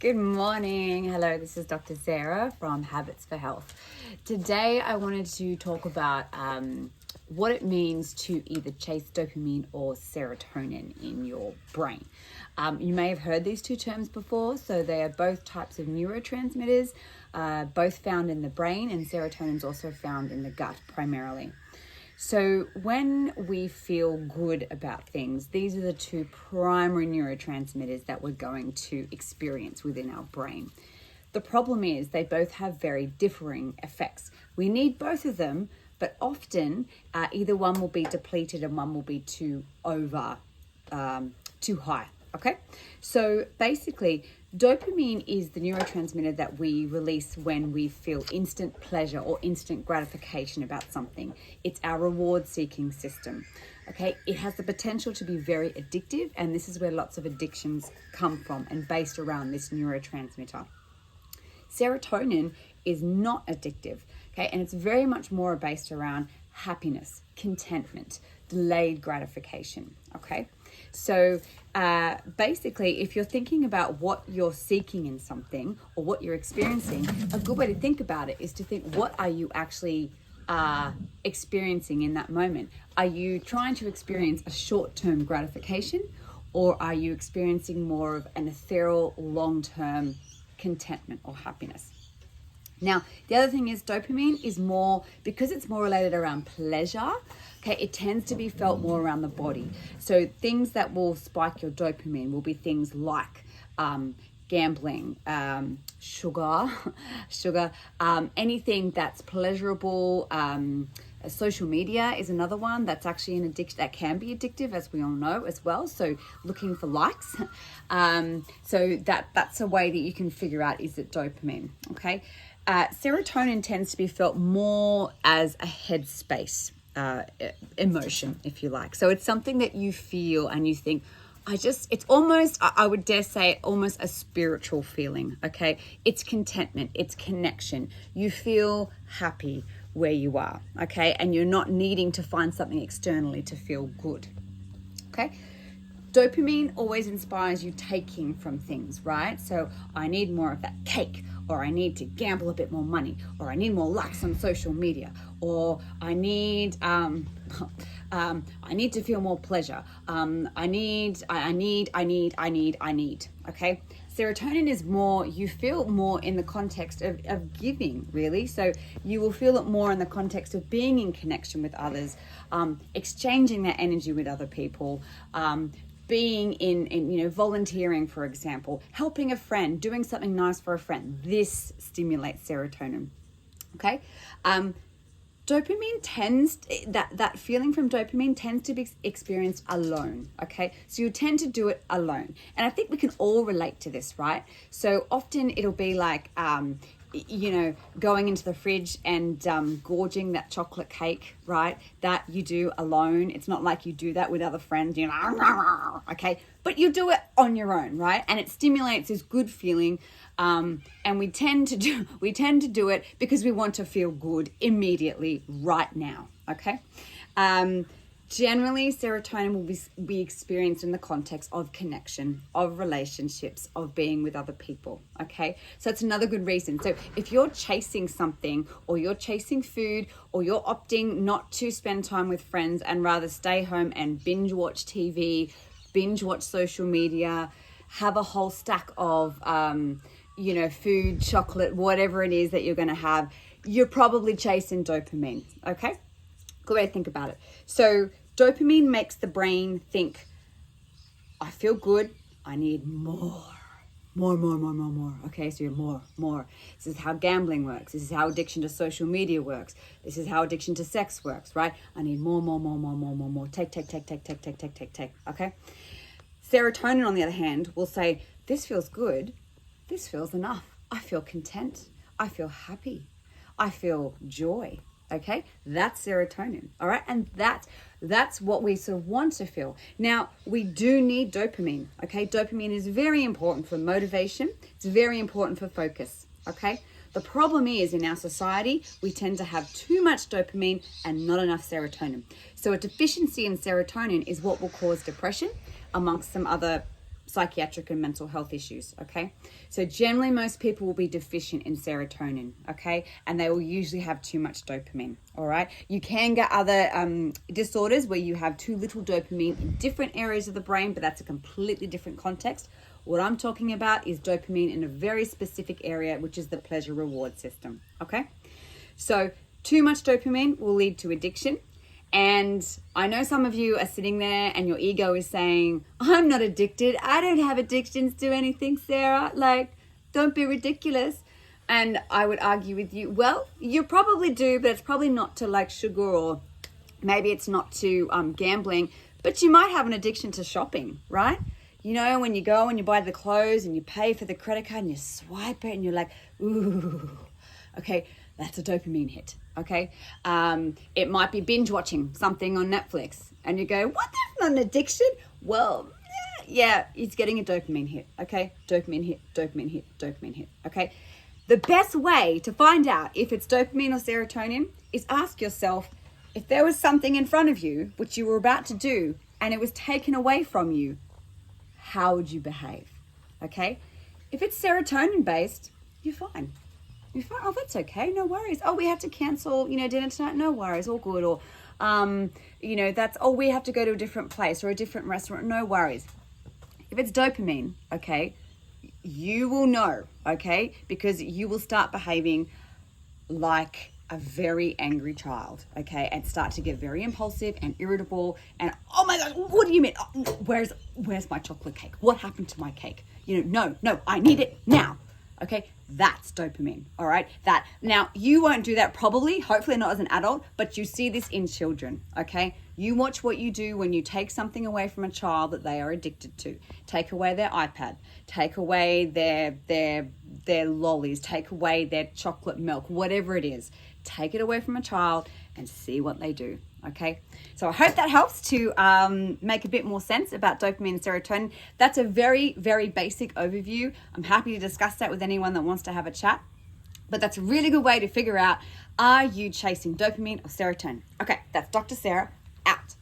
Good morning. Hello, this is Dr. Sarah from Habits for Health. Today I wanted to talk about what it means to either chase dopamine or serotonin in your brain. You may have heard these two terms before. So they are both types of neurotransmitters, both found in the brain, and serotonin is also found in the gut primarily. So when we feel good about things, these are the two primary neurotransmitters that we're going to experience within our brain. The problem is they both have very differing effects. We need both of them, but often either one will be depleted and one will be too high. Okay, so basically, dopamine is the neurotransmitter that we release when we feel instant pleasure or instant gratification about something. It's our reward-seeking system. Okay, it has the potential to be very addictive, and this is where lots of addictions come from and based around this neurotransmitter. Serotonin is not addictive, okay, and it's very much more based around happiness, contentment, delayed gratification. Okay, so basically, if you're thinking about what you're seeking in something or what you're experiencing, a good way to think about it is to think, what are you actually experiencing in that moment? Are you trying to experience a short-term gratification, or are you experiencing more of an ethereal, long-term contentment or happiness? Now, the other thing is dopamine is more, because it's more related around pleasure, okay, it tends to be felt more around the body. So things that will spike your dopamine will be things like gambling, sugar, anything that's pleasurable. Social media is another one that's actually an addiction, that can be addictive, as we all know as well. So looking for likes. So that's a way that you can figure out, is it dopamine, okay? Serotonin tends to be felt more as a headspace emotion, if you like. So it's something that you feel and you think, it's almost, I would dare say, almost a spiritual feeling, okay? It's contentment, it's connection. You feel happy where you are, okay? And you're not needing to find something externally to feel good, okay? Dopamine always inspires you taking from things, right? So I need more of that cake, or I need to gamble a bit more money, or I need more likes on social media, or I need to feel more pleasure. I need. Okay. Serotonin is more, you feel more in the context of giving, really. So you will feel it more in the context of being in connection with others, exchanging that energy with other people, being in volunteering, for example, helping a friend, doing something nice for a friend. This stimulates serotonin. Okay. Dopamine that feeling from dopamine tends to be experienced alone. Okay, so you tend to do it alone, and I think we can all relate to this, right? So often it'll be like going into the fridge and gorging that chocolate cake, right? That you do alone. It's not like you do that with other friends, okay? But you do it on your own, right? And it stimulates this good feeling, and we tend to do it because we want to feel good immediately, right now, okay? Generally, serotonin will be experienced in the context of connection, of relationships, of being with other people, okay? So it's another good reason. So if you're chasing something, or you're chasing food, or you're opting not to spend time with friends and rather stay home and binge watch TV, binge watch social media, have a whole stack of, food, chocolate, whatever it is that you're going to have, you're probably chasing dopamine, okay? Good way to think about it. So dopamine makes the brain think, I feel good, I need more. Okay, so you're more. This is how gambling works. This is how addiction to social media works. This is how addiction to sex works, right? I need more. Take. Okay? Serotonin, on the other hand, will say, this feels good. This feels enough. I feel content. I feel happy. I feel joy. Okay, that's serotonin. All right, and that's what we sort of want to feel. Now, we do need dopamine. Okay, dopamine is very important for motivation. It's very important for focus. Okay, the problem is, in our society, we tend to have too much dopamine and not enough serotonin. So a deficiency in serotonin is what will cause depression, amongst some other psychiatric and mental health issues, okay? So generally most people will be deficient in serotonin, okay? And they will usually have too much dopamine, all right? You can get other disorders where you have too little dopamine in different areas of the brain, but that's a completely different context. What I'm talking about is dopamine in a very specific area, which is the pleasure reward system, okay? So too much dopamine will lead to addiction. And I know some of you are sitting there and your ego is saying, I'm not addicted. I don't have addictions to anything, Sarah. Like, don't be ridiculous. And I would argue with you, well, you probably do, but it's probably not to like sugar, or maybe it's not to gambling, but you might have an addiction to shopping, right? You know, when you go and you buy the clothes and you pay for the credit card and you swipe it and you're like, ooh, okay, that's a dopamine hit. Okay, it might be binge watching something on Netflix and you go, what, that's not an addiction? Well, yeah, it's getting a dopamine hit. Okay, dopamine hit, dopamine hit, dopamine hit. Okay, the best way to find out if it's dopamine or serotonin is ask yourself, if there was something in front of you which you were about to do and it was taken away from you, how would you behave? Okay, if it's serotonin based, you're fine. You're fine. Oh, that's okay. No worries. Oh, we have to cancel, dinner tonight. No worries. All good. Or, we have to go to a different place or a different restaurant. No worries. If it's dopamine, okay, you will know, okay, because you will start behaving like a very angry child, okay, and start to get very impulsive and irritable and, oh my God, what do you mean? Oh, where's my chocolate cake? What happened to my cake? No, I need it now. Okay, that's dopamine, all right? That, now, you won't do that probably, hopefully not as an adult, but you see this in children, okay? You watch what you do when you take something away from a child that they are addicted to. Take away their iPad, take away their lollies, take away their chocolate milk, whatever it is. Take it away from a child and see what they do. Okay, so I hope that helps to make a bit more sense about dopamine and serotonin. That's a very, very basic overview. I'm happy to discuss that with anyone that wants to have a chat. But that's a really good way to figure out, are you chasing dopamine or serotonin? Okay, that's Dr. Sarah out.